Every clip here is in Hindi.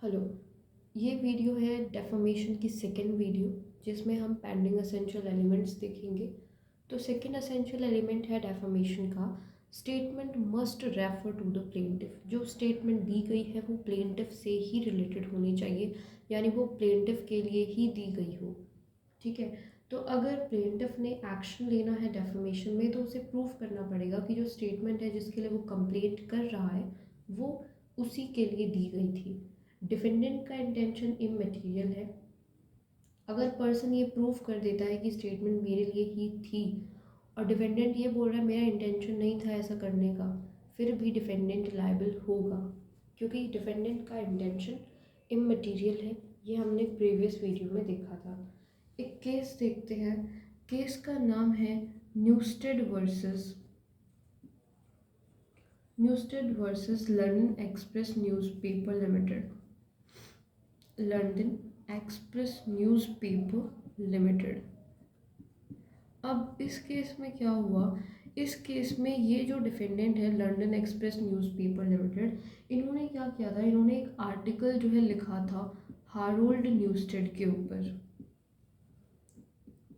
हेलो। ये वीडियो है डेफर्मेशन की सेकंड वीडियो, जिसमें हम पेंडिंग असेंशियल एलिमेंट्स देखेंगे। तो सेकंड असेंशियल एलिमेंट है डेफर्मेशन का, statement must refer to the plaintiff. जो स्टेटमेंट दी गई है वो प्लेंटिफ से ही रिलेटेड होनी चाहिए, यानी वो प्लेंटिफ के लिए ही दी गई हो। ठीक है। तो अगर प्लेंटिफ ने एक्शन लेना है डेफर्मेशन में, तो उसे प्रूव करना पड़ेगा कि जो स्टेटमेंट है जिसके लिए वो कंप्लेंट कर रहा है वो उसी के लिए दी गई थी। डिफेंडेंट का इंटेंशन इमटेरियल है। अगर पर्सन ये प्रूव कर देता है कि स्टेटमेंट मेरे लिए ही थी और डिफेंडेंट ये बोल रहा है मेरा इंटेंशन नहीं था ऐसा करने का, फिर भी डिफेंडेंट लायबल होगा, क्योंकि डिफेंडेंट का इंटेंशन इमटेरियल है। ये हमने प्रीवियस वीडियो में देखा था। एक केस देखते हैं। केस का नाम है Newstead versus London Express newspaper Limited. London Express newspaper limited. अब इस केस में क्या हुआ? इस केस में ये जो डिफेंडेंट है लंदन एक्सप्रेस न्यूज़पेपर लिमिटेड, इन्होंने क्या किया था, इन्होंने एक आर्टिकल जो है लिखा था हारोल्ड न्यूस्टेड के ऊपर।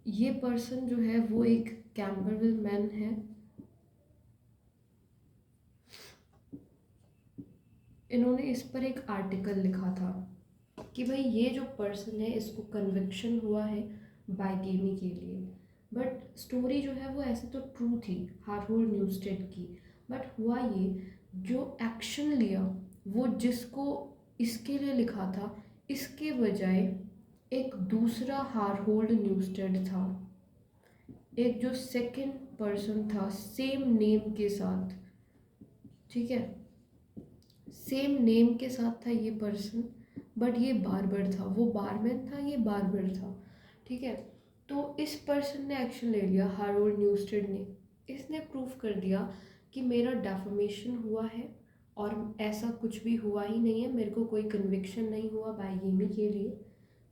ये पर्सन जो है वो एक कैम्बरवेल मैन है। इन्होंने इस पर एक आर्टिकल लिखा था कि भाई ये जो पर्सन है इसको कन्विक्शन हुआ है बाइगेमी के लिए। बट स्टोरी जो है वो ऐसे तो ट्रू थी हारोल्ड न्यूस्टेड की, बट हुआ ये, जो एक्शन लिया वो जिसको इसके लिए लिखा था, इसके बजाय एक दूसरा हारोल्ड न्यूस्टेड था, एक जो सेकंड पर्सन था सेम नेम के साथ। ठीक है, सेम नेम के साथ था ये पर्सन, बट ये बार्बर था, वो बारमैन था, ये बार्बर था। ठीक है। तो इस पर्सन ने एक्शन ले लिया, हारोल्ड न्यूस्टेड ने। इसने प्रूफ कर दिया कि मेरा डेफमेशन हुआ है और ऐसा कुछ भी हुआ ही नहीं है, मेरे को कोई कन्विक्शन नहीं हुआ बाइगेमी के लिए।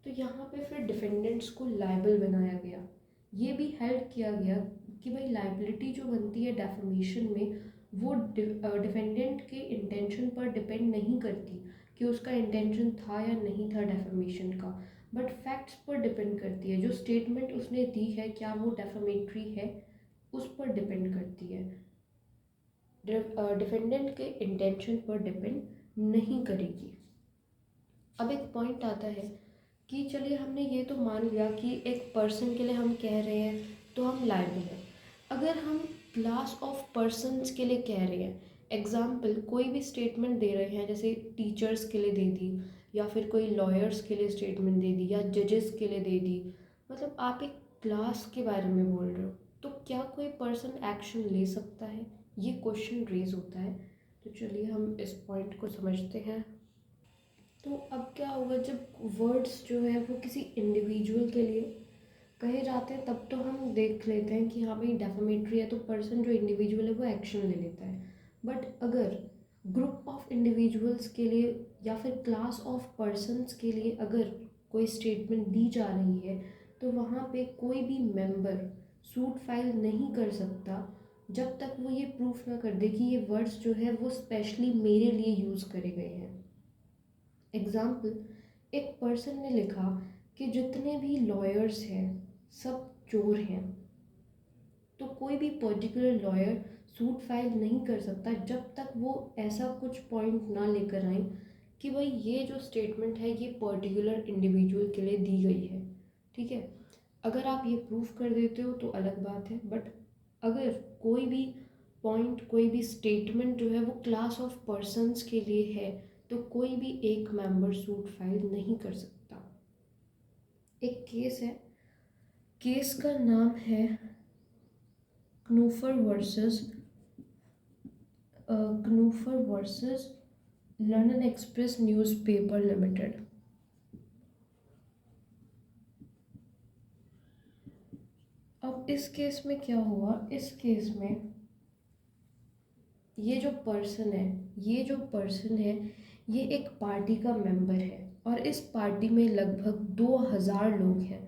तो यहाँ पे फिर डिफेंडेंट्स को लाइबल बनाया गया। ये भी हेल्प किया गया कि भाई लाइबिलिटी जो बनती है डेफमेशन में वो डिफेंडेंट के इंटेंशन पर डिपेंड नहीं करती कि उसका इंटेंशन था या नहीं था डेफमेशन का, बट फैक्ट्स पर डिपेंड करती है। जो स्टेटमेंट उसने दी है क्या वो डेफमेटरी है, उस पर डिपेंड करती है, डिफेंडेंट के इंटेंशन पर डिपेंड नहीं करेगी। अब एक पॉइंट आता है कि चलिए हमने ये तो मान लिया कि एक पर्सन के लिए हम कह रहे हैं तो हम लायबल हैं। अगर हम क्लास ऑफ पर्सन्स के लिए कह रहे हैं, एग्जाम्पल कोई भी स्टेटमेंट दे रहे हैं, जैसे टीचर्स के लिए दे दी, या फिर कोई लॉयर्स के लिए स्टेटमेंट दे दी, या जजेस के लिए दे दी, मतलब आप एक क्लास के बारे में बोल रहे हो, तो क्या कोई पर्सन एक्शन ले सकता है? ये क्वेश्चन रेज होता है। तो चलिए हम इस पॉइंट को समझते हैं। तो अब क्या होगा, जब वर्ड्स जो है वो किसी इंडिविजुअल के लिए कहे जाते हैं तब तो हम देख लेते हैं कि हाँ भाई डेफामेटरी है, तो पर्सन जो इंडिविजुअल है वो एक्शन ले लेता है। बट अगर ग्रुप ऑफ इंडिविजुअल्स के लिए या फिर क्लास ऑफ पर्सन्स के लिए अगर कोई स्टेटमेंट दी जा रही है, तो वहाँ पे कोई भी मेंबर सूट फाइल नहीं कर सकता जब तक वो ये प्रूफ ना कर दे कि ये वर्ड्स जो है वो स्पेशली मेरे लिए यूज़ करे गए हैं। एग्जाम्पल, एक पर्सन ने लिखा कि जितने भी लॉयर्स हैं सब चोर हैं, तो कोई भी पर्टिकुलर लॉयर सूट फाइल नहीं कर सकता जब तक वो ऐसा कुछ पॉइंट ना लेकर आए कि भाई ये जो स्टेटमेंट है ये पर्टिकुलर इंडिविजुअल के लिए दी गई है। ठीक है। अगर आप ये प्रूफ कर देते हो तो अलग बात है, बट अगर कोई भी पॉइंट, कोई भी स्टेटमेंट जो है वो क्लास ऑफ पर्सन्स के लिए है, तो कोई भी एक मेंबर सूट फाइल नहीं कर सकता। एक केस है, केस का नाम है Knupffer versus London Express newspaper limited. अब इस केस में क्या हुआ, इस केस में ये जो पर्सन है ये एक पार्टी का मेंबर है और इस पार्टी में लगभग 2000 लोग हैं।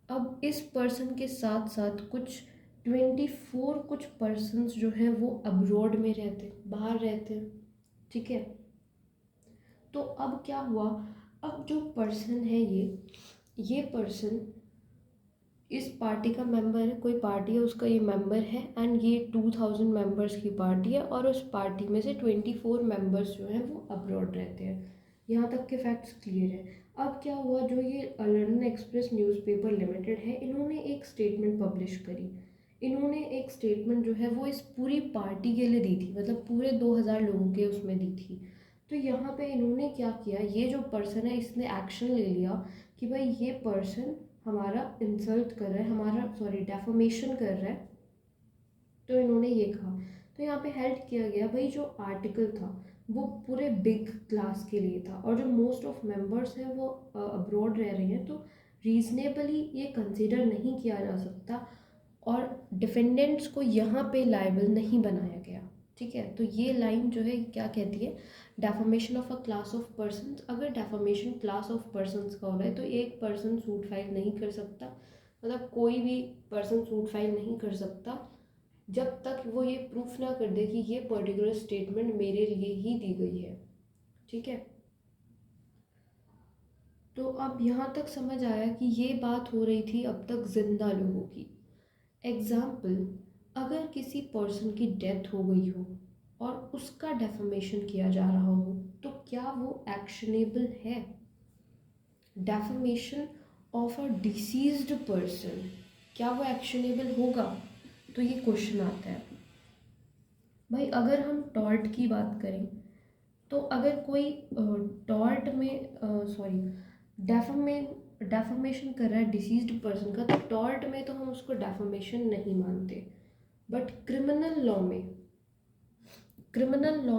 अब इस पर्सन के साथ साथ कुछ 24 कुछ पर्सन्स जो हैं वो अब्रॉड में रहते हैं, बाहर रहते हैं। ठीक है। तो अब क्या हुआ, अब जो पर्सन है ये पर्सन इस पार्टी का मेंबर है, कोई पार्टी है उसका ये मेंबर है, एंड ये 2000 मेंबर्स की पार्टी है, और उस पार्टी में से 24 मेंबर्स जो हैं वो अब्रॉड रहते हैं। यहाँ तक के फैक्ट्स क्लियर है। अब क्या हुआ, जो ये लंदन एक्सप्रेस न्यूज़पेपर लिमिटेड है, इन्होंने एक स्टेटमेंट पब्लिश करी। इन्होंने एक स्टेटमेंट जो है वो इस पूरी पार्टी के लिए दी थी, मतलब पूरे 2000 लोगों के उसमें दी थी। तो यहाँ पे इन्होंने क्या किया, ये जो पर्सन है इसने एक्शन ले लिया कि भाई ये पर्सन हमारा इंसल्ट कर रहा है, हमारा डेफोमेशन कर रहा है। तो इन्होंने ये कहा, तो यहाँ पे हेल्प किया गया भाई जो आर्टिकल था वो पूरे बिग क्लास के लिए था, और जो मोस्ट ऑफ मेंबर्स हैं वो अब्रॉड रह रहे हैं, तो रीजनेबली ये कंसिडर नहीं किया जा सकता, और डिफेंडेंट्स को यहाँ पे लायबल नहीं बनाया गया। ठीक है, तो ये लाइन जो है क्या कहती है, defamation of a class of person. अगर डेफामेशन क्लास ऑफ पर्सनस का हो रहा है तो एक पर्सन सूट फाइल नहीं कर सकता, मतलब कोई भी पर्सन सूट फाइल नहीं कर सकता जब तक वो ये प्रूफ ना कर दे कि ये पर्टिकुलर स्टेटमेंट मेरे लिए ही दी गई है। ठीक है, तो अब यहाँ तक समझ आया कि ये बात हो रही थी अब तक जिंदा लोगों की। एग्जाम्पल, अगर किसी पर्सन की डेथ हो गई हो और उसका डेफमेशन किया जा रहा हो तो क्या वो एक्शनेबल है? Defamation of a deceased person, क्या वो एक्शनेबल होगा? तो ये क्वेश्चन आता है भाई। अगर हम टॉर्ट की बात करें तो अगर कोई टॉर्ट में डेफमेशन कर रहा है डिसीज्ड पर्सन का, तो टॉर्ट में तो हम उसको डेफमेशन नहीं मानते। बट क्रिमिनल लॉ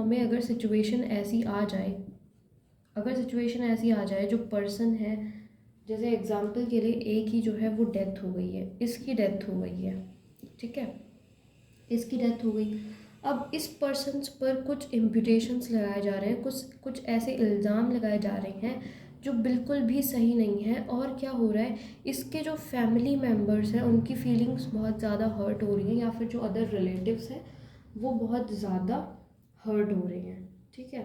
में अगर सिचुएशन ऐसी आ जाए, जो पर्सन है, जैसे एग्जांपल के लिए एक ही जो है वो डेथ हो गई है, इसकी डेथ हो गई है, ठीक है, इसकी डेथ हो गई। अब इस पर्सन पर कुछ इम्प्यूटेशंस लगाए जा रहे हैं, कुछ ऐसे इल्ज़ाम लगाए जा रहे हैं जो बिल्कुल भी सही नहीं है। और क्या हो रहा है, इसके जो फैमिली मेम्बर्स हैं उनकी फीलिंग्स बहुत ज़्यादा हर्ट हो रही हैं, या फिर जो अदर रिलेटिव्स हैं वो बहुत ज़्यादा हर्ट हो रहे हैं। ठीक है,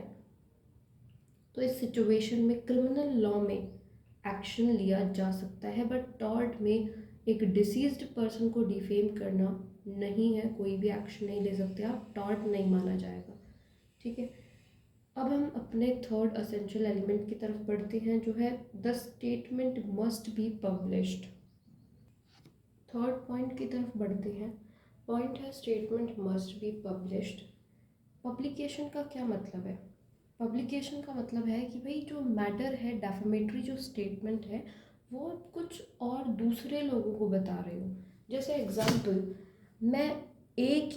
तो इस सिचुएशन में क्रिमिनल लॉ में एक्शन लिया जा सकता है, बट टॉर्ट में एक डिसीज्ड पर्सन को डिफेम करना नहीं है, कोई भी एक्शन नहीं ले सकते आप, टॉर्ट नहीं माना जाएगा। ठीक है, अब हम अपने थर्ड असेंशियल एलिमेंट की तरफ बढ़ते हैं, जो है the statement must be published. Third point की तरफ बढ़ते हैं। पॉइंट है statement must be published. Publication का क्या मतलब है? पब्लिकेशन का मतलब है कि भाई जो मैटर है, डेफामेटरी जो स्टेटमेंट है, वो आप कुछ और दूसरे लोगों को बता रहे हो। जैसे एग्जांपल, मैं एक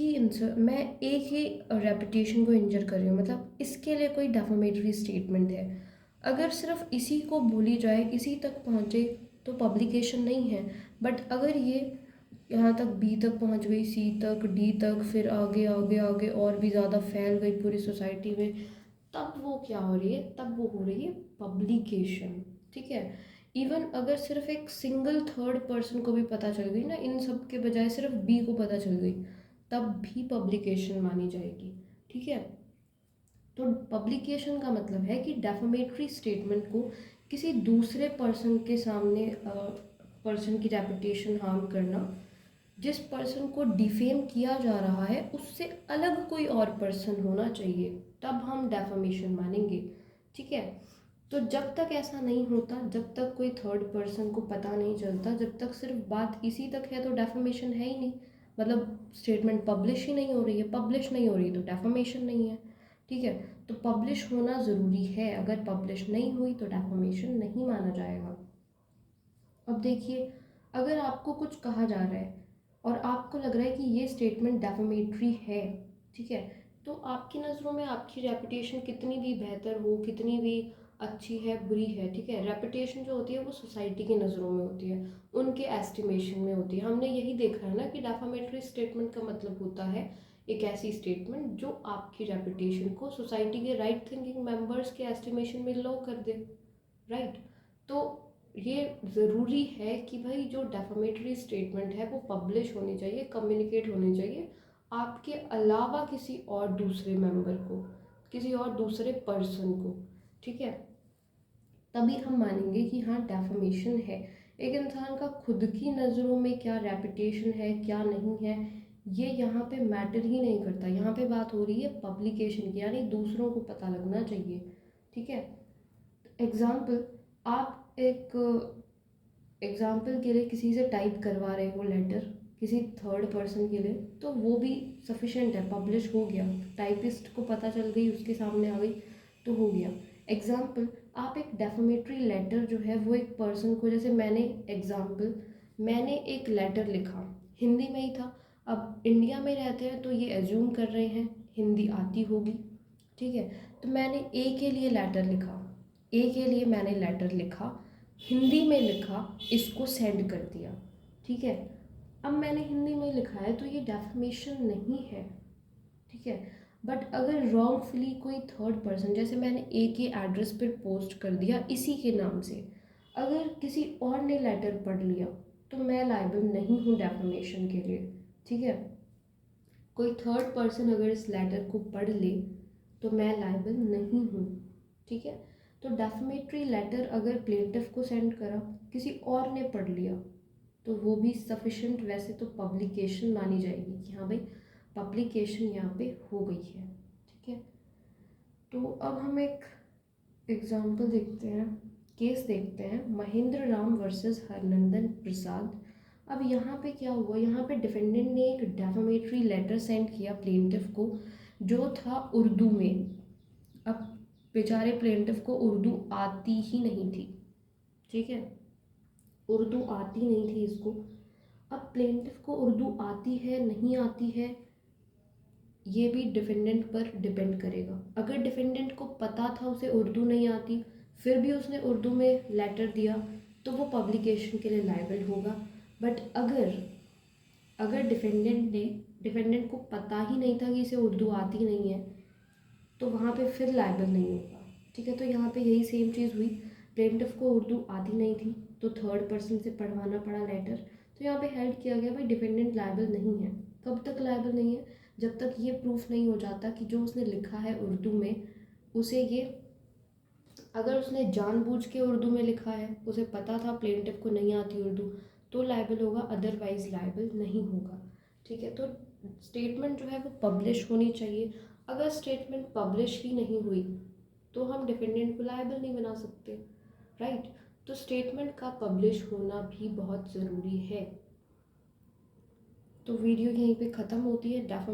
ही रेपुटेशन को इंजर कर रही हूँ, मतलब इसके लिए कोई डेफामेटरी स्टेटमेंट है। अगर सिर्फ इसी को बोली जाए, इसी तक पहुँचे तो पब्लिकेशन नहीं है। बट अगर ये यहाँ तक बी तक पहुँच गई, सी तक, डी तक, फिर आगे आगे आगे और भी ज़्यादा फैल गई पूरी सोसाइटी में, तब वो क्या हो रही है, तब वो हो रही है पब्लिकेशन। ठीक है, इवन अगर सिर्फ एक सिंगल थर्ड पर्सन को भी पता चल गई ना, इन सब के बजाय सिर्फ बी को पता चल गई, तब भी पब्लिकेशन मानी जाएगी। ठीक है, तो पब्लिकेशन का मतलब है कि डेफामेटरी स्टेटमेंट को किसी दूसरे पर्सन के सामने, पर्सन की रेपुटेशन हार्म करना, जिस पर्सन को डिफेम किया जा रहा है उससे अलग कोई और पर्सन होना चाहिए, तब हम डेफामेशन मानेंगे। ठीक है, तो जब तक ऐसा नहीं होता, जब तक कोई थर्ड पर्सन को पता नहीं चलता, जब तक सिर्फ बात इसी तक है, तो डेफामेशन है ही नहीं, मतलब स्टेटमेंट पब्लिश ही नहीं हो रही है, पब्लिश नहीं हो रही है तो डेफामेशन नहीं है। ठीक है, तो पब्लिश होना ज़रूरी है, अगर पब्लिश नहीं हुई तो डेफामेशन नहीं माना जाएगा। अब देखिए, अगर आपको कुछ कहा जा रहा है और आपको लग रहा है कि ये स्टेटमेंट डेफामेटरी है, ठीक है, तो आपकी नज़रों में आपकी रेपुटेशन कितनी भी बेहतर हो, कितनी भी अच्छी है, बुरी है, ठीक है, रेपुटेशन जो होती है वो सोसाइटी की नज़रों में होती है, उनके एस्टिमेशन में होती है। हमने यही देखा है ना कि डेफामेटरी स्टेटमेंट का मतलब होता है एक ऐसी स्टेटमेंट जो आपकी रेपुटेशन को सोसाइटी के राइट थिंकिंग मेंबर्स के एस्टिमेशन में लो कर दे। राइट, तो ये ज़रूरी है कि भाई जो डेफामेटरी स्टेटमेंट है वो पब्लिश होनी चाहिए, कम्युनिकेट होनी चाहिए, आपके अलावा किसी और दूसरे मेंबर को, किसी और दूसरे पर्सन को। ठीक है, तभी हम मानेंगे कि हाँ डेफमेशन है। एक इंसान का खुद की नज़रों में क्या रेपुटेशन है क्या नहीं है, ये यहाँ पे मैटर ही नहीं करता। यहाँ पे बात हो रही है पब्लिकेशन की, यानी दूसरों को पता लगना चाहिए। ठीक है, एग्जाम्पल, आप एक एग्जाम्पल के लिए किसी से टाइप करवा रहे हो लेटर किसी थर्ड पर्सन के लिए, तो वो भी सफिशेंट है, पब्लिश हो गया, टाइपिस्ट को पता चल गई, उसके सामने आ गई, तो हो गया। एग्जाम्पल, आप एक डेफामेटरी लेटर जो है वो एक पर्सन को, जैसे मैंने एक लेटर लिखा, हिंदी में ही था। अब इंडिया में रहते हैं तो ये एज्यूम कर रहे हैं हिंदी आती होगी। ठीक है, तो मैंने ए के लिए लेटर लिखा, ए के लिए मैंने लेटर लिखा, हिंदी में लिखा, इसको सेंड कर दिया। ठीक है, अब मैंने हिंदी में लिखा है तो ये डेफमेशन नहीं है। ठीक है, बट अगर रॉन्गफुली कोई थर्ड पर्सन, जैसे मैंने ए के एड्रेस पर पोस्ट कर दिया इसी के नाम से, अगर किसी और ने लेटर पढ़ लिया तो मैं लायबल नहीं हूँ डेफमेशन के लिए। ठीक है, कोई थर्ड पर्सन अगर इस लेटर को पढ़ ले तो मैं लायबल नहीं हूँ। ठीक है, तो डेफमेटरी लेटर अगर प्लेंटिफ को सेंड करा, किसी और ने पढ़ लिया, तो वो भी सफिशेंट, वैसे तो पब्लिकेशन मानी जाएगी कि हाँ भाई पब्लिकेशन यहाँ पे हो गई है। ठीक है, तो अब हम एक एग्जाम्पल देखते हैं, केस देखते हैं, महेंद्र राम वर्सेस हरनंदन प्रसाद। अब यहाँ पे क्या हुआ, यहाँ पे डिफेंडेंट ने एक डेफामेटरी लेटर सेंड किया प्लेंटिफ को, जो था उर्दू में। अब बेचारे प्लेंटिफ को उर्दू आती ही नहीं थी। ठीक है, उर्दू आती नहीं थी इसको। अब प्लेंटिफ को उर्दू आती है नहीं आती है, ये भी डिफेंडेंट पर डिपेंड करेगा। अगर डिफेंडेंट को पता था उसे उर्दू नहीं आती, फिर भी उसने उर्दू में लेटर दिया, तो वो पब्लिकेशन के लिए लायबल होगा। बट अगर अगर डिफेंडेंट को पता ही नहीं था कि इसे उर्दू आती नहीं है, तो वहाँ पे फिर लायबल नहीं होगा। ठीक है, तो यहाँ पे यही सेम चीज़ हुई, प्लेंटिफ को उर्दू आती नहीं थी तो थर्ड पर्सन से पढ़वाना पड़ा लेटर, तो यहाँ पे हेल्ड किया गया भाई डिफेंडेंट लायबल नहीं है। कब तक लायबल नहीं है, जब तक ये प्रूफ नहीं हो जाता कि जो उसने लिखा है उर्दू में, उसे ये, अगर उसने जानबूझ के उर्दू में लिखा है, उसे पता था प्लेंटिफ को नहीं आती उर्दू, तो लायबल होगा, अदरवाइज लायबल नहीं होगा। ठीक है, तो स्टेटमेंट जो है वो पब्लिश होनी चाहिए। अगर स्टेटमेंट पब्लिश ही नहीं हुई तो हम डिफेंडेंट को लायबल नहीं बना सकते, राइट। तो स्टेटमेंट का पब्लिश होना भी बहुत ज़रूरी है। तो वीडियो यहीं पे ख़त्म होती है।